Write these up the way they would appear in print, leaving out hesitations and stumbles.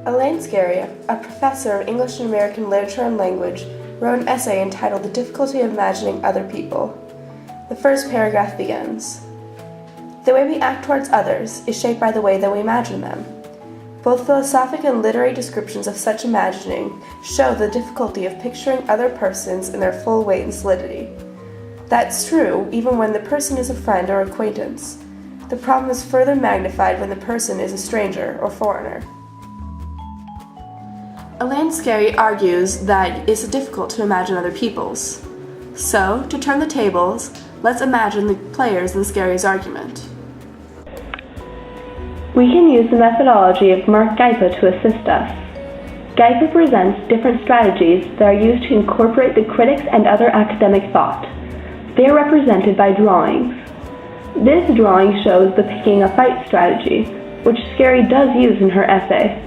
Elaine Scarry, a professor of English and American Literature and Language, wrote an essay entitled The Difficulty of Imagining Other People. The first paragraph begins, "The way we act towards others is shaped by the way that we imagine them. Both philosophic and literary descriptions of such imagining show the difficulty of picturing other persons in their full weight and solidity. That's true even when the person is a friend or acquaintance. The problem is further magnified when the person is a stranger or foreigner." Elaine Scarry argues that it's difficult to imagine other peoples. So, to turn the tables, let's imagine the players in Scarry's argument. We can use the methodology of Mark Geipa to assist us. Geipa presents different strategies that are used to incorporate the critic's and other academic thought. They are represented by drawings. This drawing shows the picking a fight strategy, which Scarry does use in her essay.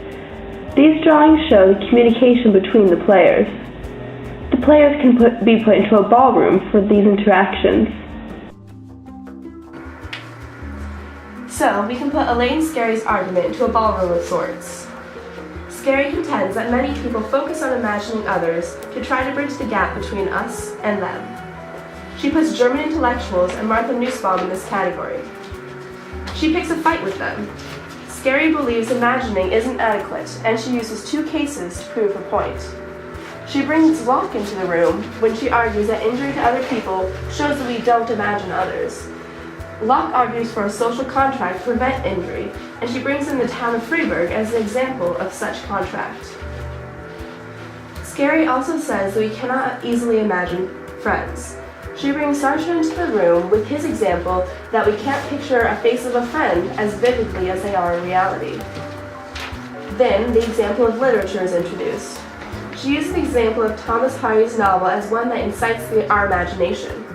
These drawings show the communication between the players. The players can be put into a ballroom for these interactions. So, we can put Elaine Scarry's argument into a ballroom of sorts. Scarry contends that many people focus on imagining others to try to bridge the gap between us and them. She puts German intellectuals and Martha Nussbaum in this category. She picks a fight with them. Scarry believes imagining isn't adequate, and she uses two cases to prove her point. She brings Locke into the room when she argues that injury to other people shows that we don't imagine others. Locke argues for a social contract to prevent injury, and she brings in the town of Freiburg as an example of such contract. Scarry also says that we cannot easily imagine friends. She brings Sartre into the room with his example that we can't picture a face of a friend as vividly as they are in reality. Then, the example of literature is introduced. She uses the example of Thomas Hardy's novel as one that incites our imagination.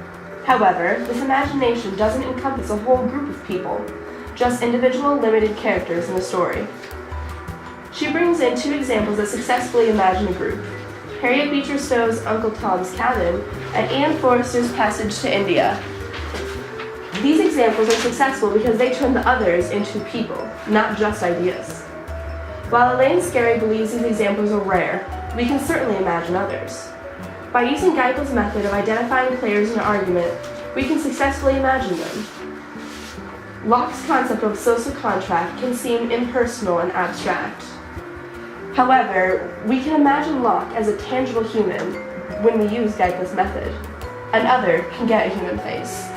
However, this imagination doesn't encompass a whole group of people, just individual limited characters in the story. She brings in two examples that successfully imagine a group: Harriet Beecher Stowe's Uncle Tom's Cabin and Ian Forster's Passage to India. These examples are successful because they turn the others into people, not just ideas. While Elaine Scarry believes these examples are rare, we can certainly imagine others. By using Geipa's method of identifying players in an argument, we can successfully imagine them. Locke's concept of social contract can seem impersonal and abstract. However, we can imagine Locke as a tangible human when we use Geipa's method. An other can get a human face.